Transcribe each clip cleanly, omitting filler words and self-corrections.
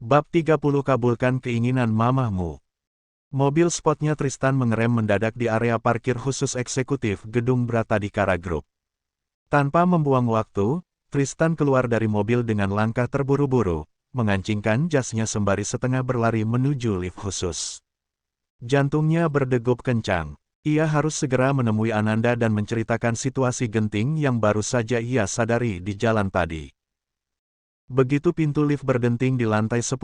Bab 30 Kabulkan keinginan mamahmu. Mobil spotnya Tristan mengerem mendadak di area parkir khusus eksekutif gedung Bratadikara Group. Tanpa membuang waktu, Tristan keluar dari mobil dengan langkah terburu-buru, mengancingkan jasnya sembari setengah berlari menuju lift khusus. Jantungnya berdegup kencang. Ia harus segera menemui Ananda dan menceritakan situasi genting yang baru saja ia sadari di jalan tadi. Begitu pintu lift berdenting di lantai 10,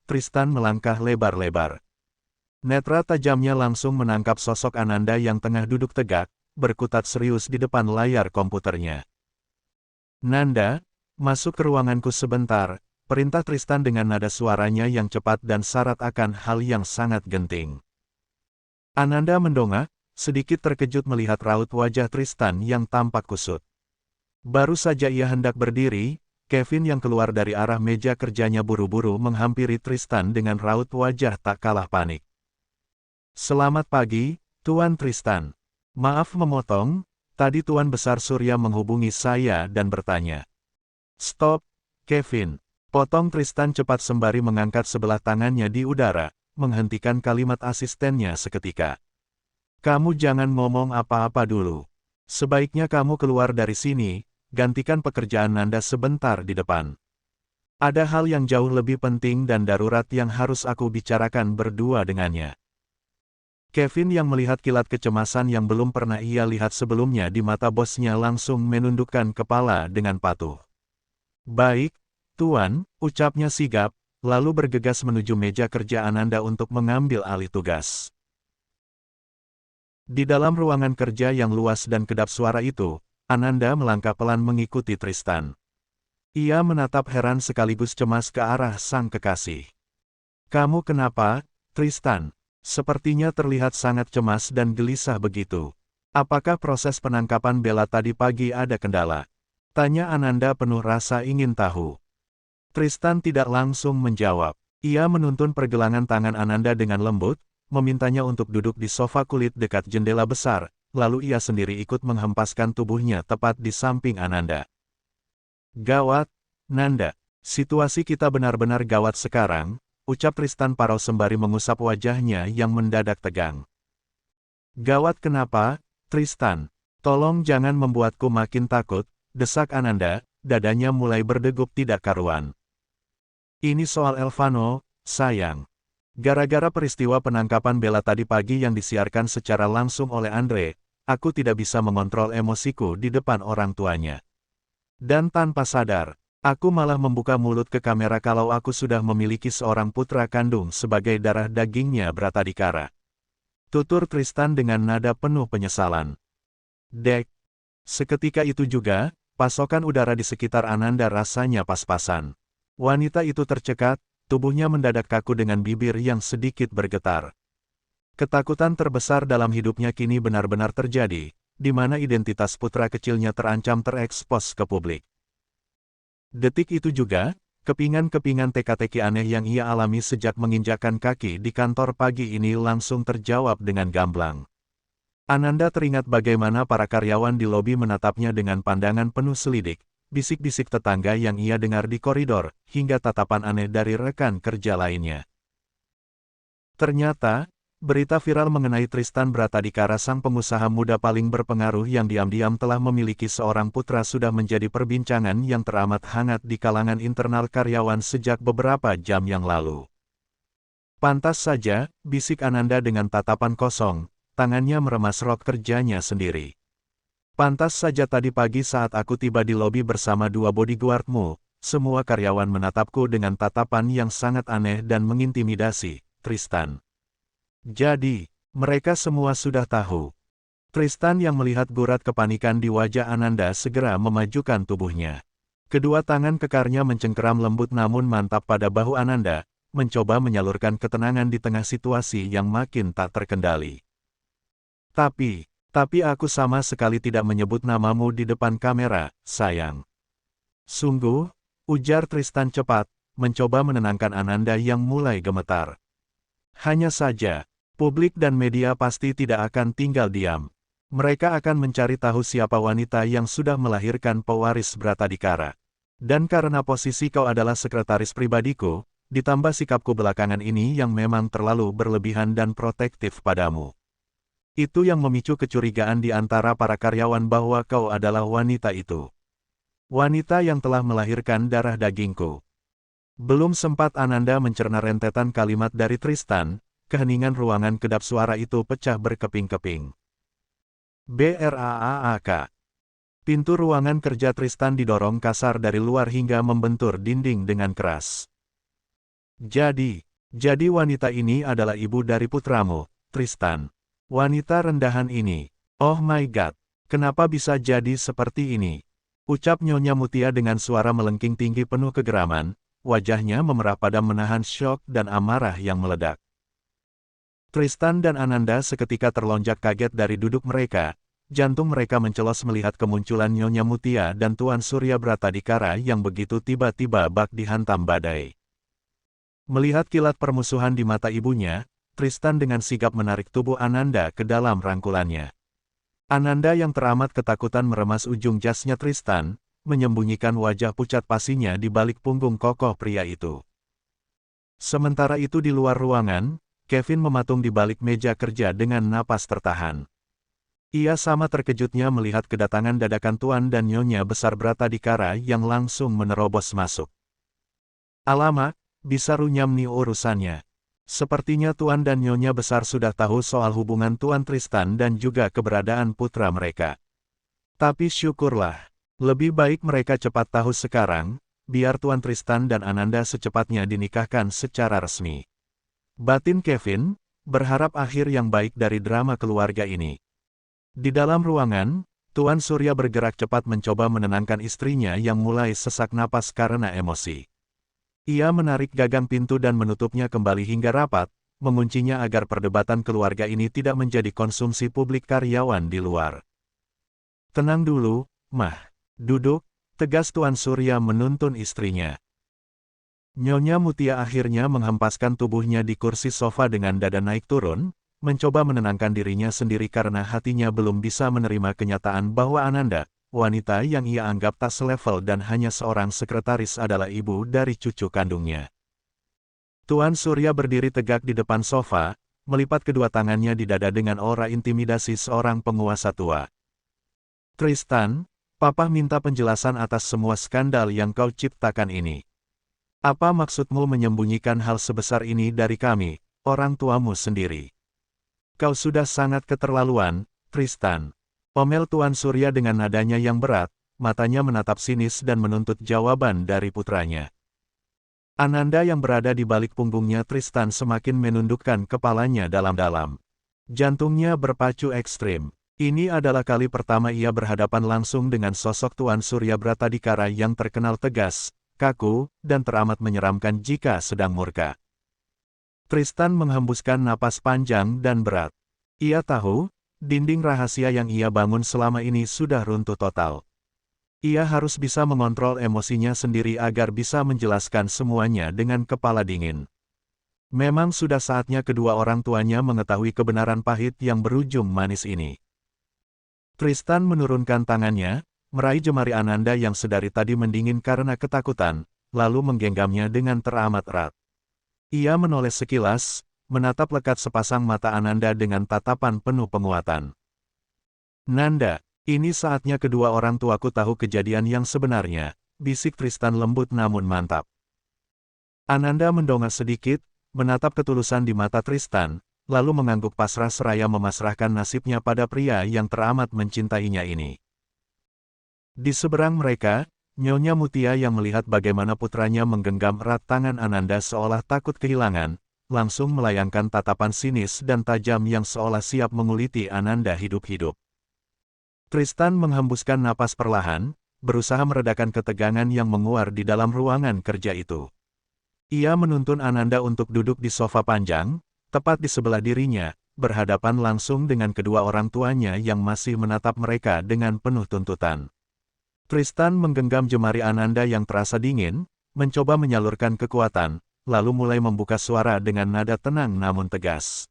Tristan melangkah lebar-lebar. Netra tajamnya langsung menangkap sosok Ananda yang tengah duduk tegak, berkutat serius di depan layar komputernya. "Nanda, masuk ke ruanganku sebentar," perintah Tristan dengan nada suaranya yang cepat dan syarat akan hal yang sangat genting. Ananda mendongak, sedikit terkejut melihat raut wajah Tristan yang tampak kusut. Baru saja ia hendak berdiri, Kevin yang keluar dari arah meja kerjanya buru-buru menghampiri Tristan dengan raut wajah tak kalah panik. "Selamat pagi, Tuan Tristan. Maaf memotong, tadi Tuan Besar Surya menghubungi saya dan bertanya." "Stop, Kevin," potong Tristan cepat sembari mengangkat sebelah tangannya di udara, menghentikan kalimat asistennya seketika. "Kamu jangan ngomong apa-apa dulu. Sebaiknya kamu keluar dari sini, gantikan pekerjaan Nanda sebentar di depan. Ada hal yang jauh lebih penting dan darurat yang harus aku bicarakan berdua dengannya." Kevin yang melihat kilat kecemasan yang belum pernah ia lihat sebelumnya di mata bosnya langsung menundukkan kepala dengan patuh. "Baik, Tuan," ucapnya sigap, lalu bergegas menuju meja kerja Ananda untuk mengambil alih tugas. Di dalam ruangan kerja yang luas dan kedap suara itu, Ananda melangkah pelan mengikuti Tristan. Ia menatap heran sekaligus cemas ke arah sang kekasih. "Kamu kenapa, Tristan? Sepertinya terlihat sangat cemas dan gelisah begitu. Apakah proses penangkapan Bella tadi pagi ada kendala?" tanya Ananda penuh rasa ingin tahu. Tristan tidak langsung menjawab. Ia menuntun pergelangan tangan Ananda dengan lembut, memintanya untuk duduk di sofa kulit dekat jendela besar, lalu ia sendiri ikut menghempaskan tubuhnya tepat di samping Ananda. "Gawat, Nanda. Situasi kita benar-benar gawat sekarang," ucap Tristan parau sembari mengusap wajahnya yang mendadak tegang. "Gawat kenapa, Tristan? Tolong jangan membuatku makin takut," desak Ananda, dadanya mulai berdegup tidak karuan. "Ini soal Elvano, sayang. Gara-gara peristiwa penangkapan Bella tadi pagi yang disiarkan secara langsung oleh Andre, aku tidak bisa mengontrol emosiku di depan orang tuanya. Dan tanpa sadar, aku malah membuka mulut ke kamera kalau aku sudah memiliki seorang putra kandung sebagai darah dagingnya Bratadikara," tutur Tristan dengan nada penuh penyesalan. Dek. Seketika itu juga, pasokan udara di sekitar Ananda rasanya pas-pasan. Wanita itu tercekat, tubuhnya mendadak kaku dengan bibir yang sedikit bergetar. Ketakutan terbesar dalam hidupnya kini benar-benar terjadi, di mana identitas putra kecilnya terancam terekspos ke publik. Detik itu juga, kepingan-kepingan teka-teki aneh yang ia alami sejak menginjakkan kaki di kantor pagi ini langsung terjawab dengan gamblang. Ananda teringat bagaimana para karyawan di lobi menatapnya dengan pandangan penuh selidik, bisik-bisik tetangga yang ia dengar di koridor, hingga tatapan aneh dari rekan kerja lainnya. Ternyata, berita viral mengenai Tristan Bratadikara sang pengusaha muda paling berpengaruh yang diam-diam telah memiliki seorang putra sudah menjadi perbincangan yang teramat hangat di kalangan internal karyawan sejak beberapa jam yang lalu. "Pantas saja," bisik Ananda dengan tatapan kosong, tangannya meremas rok kerjanya sendiri. "Pantas saja tadi pagi saat aku tiba di lobi bersama dua bodyguardmu, semua karyawan menatapku dengan tatapan yang sangat aneh dan mengintimidasi, Tristan. Jadi, mereka semua sudah tahu." Tristan yang melihat gurat kepanikan di wajah Ananda segera memajukan tubuhnya. Kedua tangan kekarnya mencengkeram lembut namun mantap pada bahu Ananda, mencoba menyalurkan ketenangan di tengah situasi yang makin tak terkendali. Tapi aku sama sekali tidak menyebut namamu di depan kamera, sayang." "Sungguh?" ujar Tristan cepat, mencoba menenangkan Ananda yang mulai gemetar. "Hanya saja, publik dan media pasti tidak akan tinggal diam. Mereka akan mencari tahu siapa wanita yang sudah melahirkan pewaris Bratadikara. Dan karena posisi kau adalah sekretaris pribadiku, ditambah sikapku belakangan ini yang memang terlalu berlebihan dan protektif padamu. Itu yang memicu kecurigaan di antara para karyawan bahwa kau adalah wanita itu. Wanita yang telah melahirkan darah dagingku. Belum sempat Ananda mencerna rentetan kalimat dari Tristan, keheningan ruangan kedap suara itu pecah berkeping-keping. BRAAK. Pintu ruangan kerja Tristan didorong kasar dari luar hingga membentur dinding dengan keras. Jadi wanita ini adalah ibu dari putramu, Tristan. Wanita rendahan ini. Oh my god, kenapa bisa jadi seperti ini? Ucap Nyonya Mutia dengan suara melengking tinggi penuh kegeraman, wajahnya memerah padam menahan syok dan amarah yang meledak. Tristan dan Ananda seketika terlonjak kaget dari duduk mereka, jantung mereka mencelos melihat kemunculan Nyonya Mutia dan Tuan Surya Bratadikara yang begitu tiba-tiba bak dihantam badai. Melihat kilat permusuhan di mata ibunya, Tristan dengan sigap menarik tubuh Ananda ke dalam rangkulannya. Ananda yang teramat ketakutan meremas ujung jasnya Tristan, menyembunyikan wajah pucat pasinya di balik punggung kokoh pria itu. Sementara itu di luar ruangan, Kevin mematung di balik meja kerja dengan napas tertahan. Ia sama terkejutnya melihat kedatangan dadakan Tuan dan Nyonya Besar Bratadikara yang langsung menerobos masuk. Alamak, bisa runyam nih urusannya. Sepertinya Tuan dan Nyonya Besar sudah tahu soal hubungan Tuan Tristan dan juga keberadaan putra mereka. Tapi syukurlah, lebih baik mereka cepat tahu sekarang, biar Tuan Tristan dan Ananda secepatnya dinikahkan secara resmi. Batin Kevin, berharap akhir yang baik dari drama keluarga ini. Di dalam ruangan, Tuan Surya bergerak cepat mencoba menenangkan istrinya yang mulai sesak napas karena emosi. Ia menarik gagang pintu dan menutupnya kembali hingga rapat, menguncinya agar perdebatan keluarga ini tidak menjadi konsumsi publik karyawan di luar. Tenang dulu, Mah. Duduk, tegas Tuan Surya menuntun istrinya. Nyonya Mutia akhirnya menghempaskan tubuhnya di kursi sofa dengan dada naik turun, mencoba menenangkan dirinya sendiri karena hatinya belum bisa menerima kenyataan bahwa Ananda, wanita yang ia anggap tak selevel dan hanya seorang sekretaris adalah ibu dari cucu kandungnya. Tuan Surya berdiri tegak di depan sofa, melipat kedua tangannya di dada dengan aura intimidasi seorang penguasa tua. Tristan, Papa minta penjelasan atas semua skandal yang kau ciptakan ini. Apa maksudmu menyembunyikan hal sebesar ini dari kami, orang tuamu sendiri? Kau sudah sangat keterlaluan, Tristan. Omel Tuan Surya dengan nadanya yang berat, matanya menatap sinis dan menuntut jawaban dari putranya. Ananda yang berada di balik punggungnya Tristan semakin menundukkan kepalanya dalam-dalam. Jantungnya berpacu ekstrim. Ini adalah kali pertama ia berhadapan langsung dengan sosok Tuan Surya Bratadikara yang terkenal tegas, kaku, dan teramat menyeramkan jika sedang murka. Tristan menghembuskan napas panjang dan berat. Ia tahu, dinding rahasia yang ia bangun selama ini sudah runtuh total. Ia harus bisa mengontrol emosinya sendiri agar bisa menjelaskan semuanya dengan kepala dingin. Memang sudah saatnya kedua orang tuanya mengetahui kebenaran pahit yang berujung manis ini. Tristan menurunkan tangannya, meraih jemari Ananda yang sedari tadi mendingin karena ketakutan, lalu menggenggamnya dengan teramat erat. Ia menoleh sekilas, menatap lekat sepasang mata Ananda dengan tatapan penuh penguatan. Nanda, ini saatnya kedua orang tuaku tahu kejadian yang sebenarnya, bisik Tristan lembut namun mantap. Ananda mendongak sedikit, menatap ketulusan di mata Tristan, lalu mengangguk pasrah seraya memasrahkan nasibnya pada pria yang teramat mencintainya ini. Di seberang mereka, Nyonya Mutia yang melihat bagaimana putranya menggenggam erat tangan Ananda seolah takut kehilangan, langsung melayangkan tatapan sinis dan tajam yang seolah siap menguliti Ananda hidup-hidup. Tristan menghembuskan napas perlahan, berusaha meredakan ketegangan yang menguar di dalam ruangan kerja itu. Ia menuntun Ananda untuk duduk di sofa panjang, tepat di sebelah dirinya, berhadapan langsung dengan kedua orang tuanya yang masih menatap mereka dengan penuh tuntutan. Tristan menggenggam jemari Ananda yang terasa dingin, mencoba menyalurkan kekuatan, lalu mulai membuka suara dengan nada tenang namun tegas.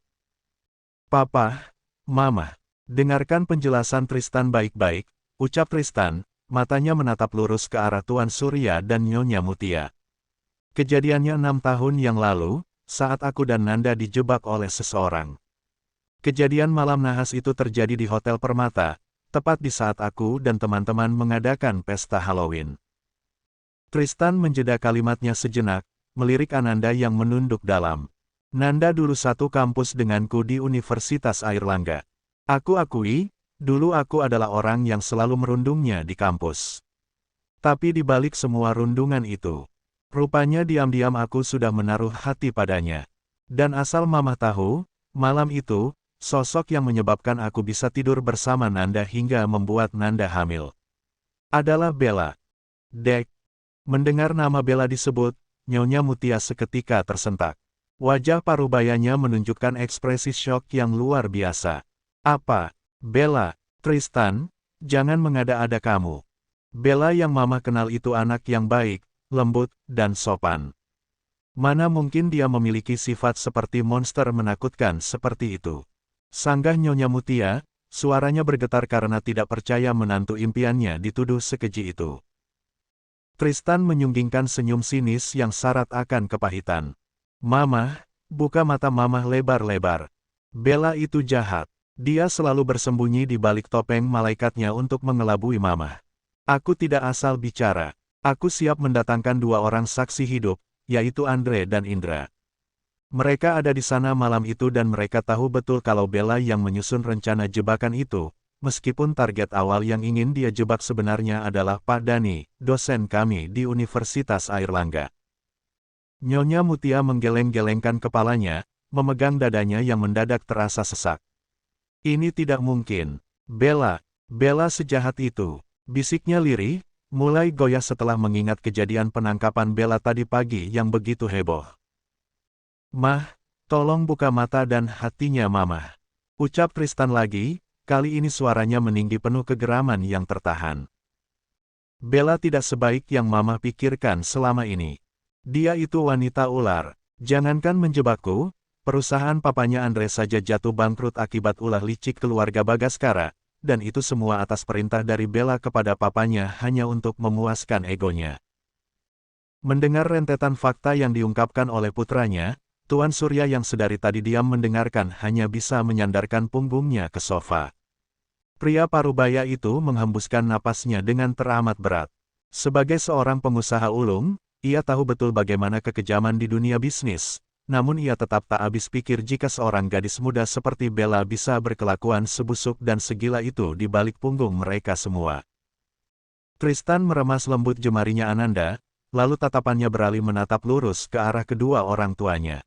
Papa, Mama, dengarkan penjelasan Tristan baik-baik, ucap Tristan, matanya menatap lurus ke arah Tuan Surya dan Nyonya Mutia. Kejadiannya 6 tahun yang lalu, saat aku dan Nanda dijebak oleh seseorang. Kejadian malam nahas itu terjadi di Hotel Permata, tepat di saat aku dan teman-teman mengadakan pesta Halloween. Tristan menjeda kalimatnya sejenak, melirik Ananda yang menunduk dalam. Nanda dulu satu kampus denganku di Universitas Airlangga. Aku akui, dulu aku adalah orang yang selalu merundungnya di kampus. Tapi di balik semua rundungan itu, rupanya diam-diam aku sudah menaruh hati padanya. Dan asal Mama tahu, malam itu, sosok yang menyebabkan aku bisa tidur bersama Nanda hingga membuat Nanda hamil adalah Bella. Dek. Mendengar nama Bella disebut, Nyonya Mutia seketika tersentak. Wajah Parubayanya menunjukkan ekspresi syok yang luar biasa. Apa? Bella, Tristan, jangan mengada-ada kamu. Bella yang Mama kenal itu anak yang baik, lembut, dan sopan. Mana mungkin dia memiliki sifat seperti monster menakutkan seperti itu. Sanggah Nyonya Mutia, suaranya bergetar karena tidak percaya menantu impiannya dituduh sekeji itu. Tristan menyunggingkan senyum sinis yang syarat akan kepahitan. Mama, buka mata Mama lebar-lebar. Bella itu jahat. Dia selalu bersembunyi di balik topeng malaikatnya untuk mengelabui Mama. Aku tidak asal bicara. Aku siap mendatangkan 2 orang saksi hidup, yaitu Andre dan Indra. Mereka ada di sana malam itu dan mereka tahu betul kalau Bella yang menyusun rencana jebakan itu, meskipun target awal yang ingin dia jebak sebenarnya adalah Pak Dani, dosen kami di Universitas Airlangga. Nyonya Mutia menggeleng-gelengkan kepalanya, memegang dadanya yang mendadak terasa sesak. Ini tidak mungkin. Bella sejahat itu, bisiknya lirih, mulai goyah setelah mengingat kejadian penangkapan Bella tadi pagi yang begitu heboh. Mah, tolong buka mata dan hatinya Mama. Ucap Tristan lagi, kali ini suaranya meninggi penuh kegeraman yang tertahan. Bella tidak sebaik yang Mama pikirkan selama ini. Dia itu wanita ular. Jangankan menjebakku, perusahaan papanya Andre saja jatuh bangkrut akibat ulah licik keluarga Bagaskara. Dan itu semua atas perintah dari Bella kepada papanya hanya untuk memuaskan egonya. Mendengar rentetan fakta yang diungkapkan oleh putranya, Tuan Surya yang sedari tadi diam mendengarkan hanya bisa menyandarkan punggungnya ke sofa. Pria Parubaya itu menghembuskan napasnya dengan teramat berat. Sebagai seorang pengusaha ulung, ia tahu betul bagaimana kekejaman di dunia bisnis. Namun ia tetap tak habis pikir jika seorang gadis muda seperti Bella bisa berkelakuan sebusuk dan segila itu di balik punggung mereka semua. Tristan meremas lembut jemarinya Ananda, lalu tatapannya beralih menatap lurus ke arah kedua orang tuanya.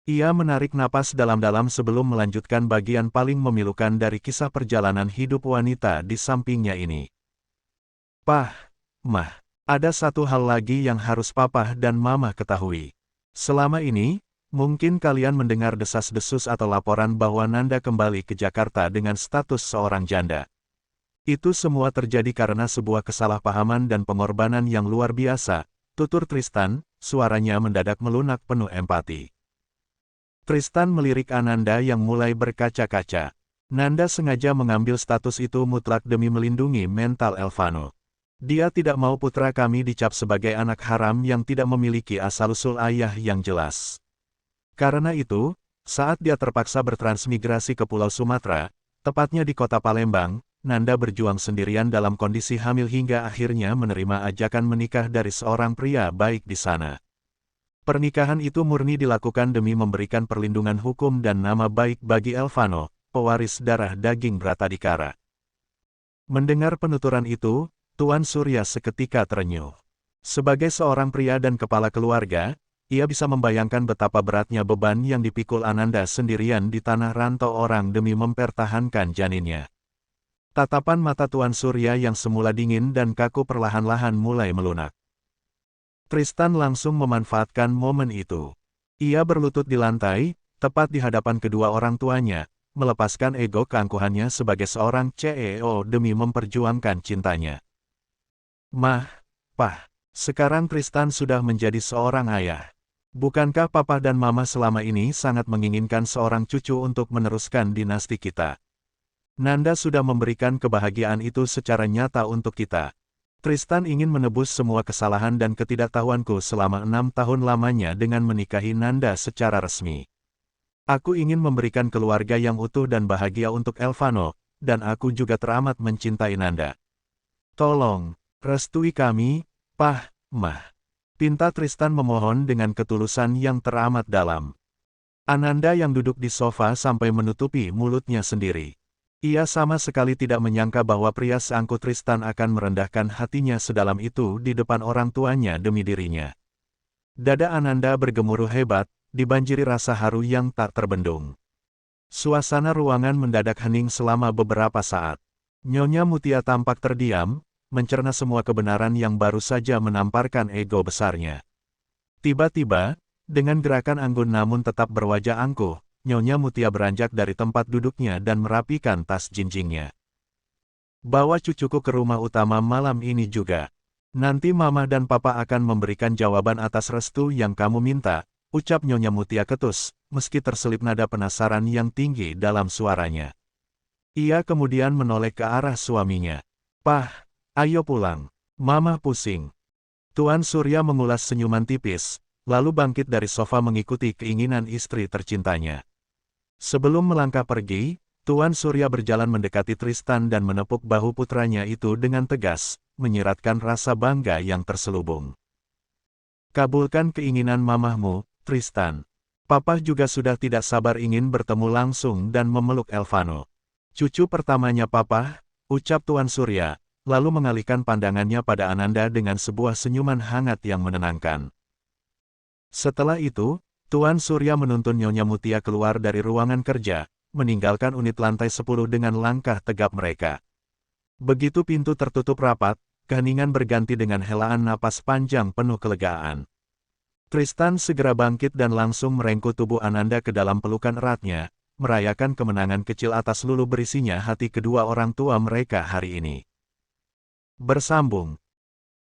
Ia menarik napas dalam-dalam sebelum melanjutkan bagian paling memilukan dari kisah perjalanan hidup wanita di sampingnya ini. Pah, Mah, ada satu hal lagi yang harus Papa dan Mama ketahui. Selama ini, mungkin kalian mendengar desas-desus atau laporan bahwa Nanda kembali ke Jakarta dengan status seorang janda. Itu semua terjadi karena sebuah kesalahpahaman dan pengorbanan yang luar biasa, tutur Tristan, suaranya mendadak melunak penuh empati. Tristan melirik Ananda yang mulai berkaca-kaca. Nanda sengaja mengambil status itu mutlak demi melindungi mental Elvano. Dia tidak mau putra kami dicap sebagai anak haram yang tidak memiliki asal-usul ayah yang jelas. Karena itu, saat dia terpaksa bertransmigrasi ke Pulau Sumatera, tepatnya di kota Palembang, Nanda berjuang sendirian dalam kondisi hamil hingga akhirnya menerima ajakan menikah dari seorang pria baik di sana. Pernikahan itu murni dilakukan demi memberikan perlindungan hukum dan nama baik bagi Elvano, pewaris darah daging Bratadikara. Mendengar penuturan itu, Tuan Surya seketika terenyuh. Sebagai seorang pria dan kepala keluarga, ia bisa membayangkan betapa beratnya beban yang dipikul Ananda sendirian di tanah rantau orang demi mempertahankan janinnya. Tatapan mata Tuan Surya yang semula dingin dan kaku perlahan-lahan mulai melunak. Tristan langsung memanfaatkan momen itu. Ia berlutut di lantai, tepat di hadapan kedua orang tuanya, melepaskan ego keangkuhannya sebagai seorang CEO demi memperjuangkan cintanya. Mah, Pah, sekarang Tristan sudah menjadi seorang ayah. Bukankah Papa dan Mama selama ini sangat menginginkan seorang cucu untuk meneruskan dinasti kita? Nanda sudah memberikan kebahagiaan itu secara nyata untuk kita. Tristan ingin menebus semua kesalahan dan ketidaktahuanku selama 6 tahun lamanya dengan menikahi Nanda secara resmi. Aku ingin memberikan keluarga yang utuh dan bahagia untuk Elvano, dan aku juga teramat mencintai Nanda. Tolong, restui kami, Pah, Mah. Pinta Tristan memohon dengan ketulusan yang teramat dalam. Ananda yang duduk di sofa sampai menutupi mulutnya sendiri. Ia sama sekali tidak menyangka bahwa pria seangkut Tristan akan merendahkan hatinya sedalam itu di depan orang tuanya demi dirinya. Dada Ananda bergemuruh hebat, dibanjiri rasa haru yang tak terbendung. Suasana ruangan mendadak hening selama beberapa saat. Nyonya Mutia tampak terdiam, mencerna semua kebenaran yang baru saja menamparkan ego besarnya. Tiba-tiba, dengan gerakan anggun namun tetap berwajah angkuh, Nyonya Mutia beranjak dari tempat duduknya dan merapikan tas jinjingnya. Bawa cucuku ke rumah utama malam ini juga. Nanti Mama dan Papa akan memberikan jawaban atas restu yang kamu minta, ucap Nyonya Mutia ketus, meski terselip nada penasaran yang tinggi dalam suaranya. Ia kemudian menoleh ke arah suaminya. Pah, ayo pulang. Mama pusing. Tuan Surya mengulas senyuman tipis, lalu bangkit dari sofa mengikuti keinginan istri tercintanya. Sebelum melangkah pergi, Tuan Surya berjalan mendekati Tristan dan menepuk bahu putranya itu dengan tegas, menyiratkan rasa bangga yang terselubung. Kabulkan keinginan mamahmu, Tristan. Papa juga sudah tidak sabar ingin bertemu langsung dan memeluk Elvano. Cucu pertamanya Papa, ucap Tuan Surya, lalu mengalihkan pandangannya pada Ananda dengan sebuah senyuman hangat yang menenangkan. Setelah itu, Tuan Surya menuntun Nyonya Mutia keluar dari ruangan kerja, meninggalkan unit lantai 10 dengan langkah tegap mereka. Begitu pintu tertutup rapat, keheningan berganti dengan helaan napas panjang penuh kelegaan. Tristan segera bangkit dan langsung merengkuh tubuh Ananda ke dalam pelukan eratnya, merayakan kemenangan kecil atas lulu berisinya hati kedua orang tua mereka hari ini. Bersambung.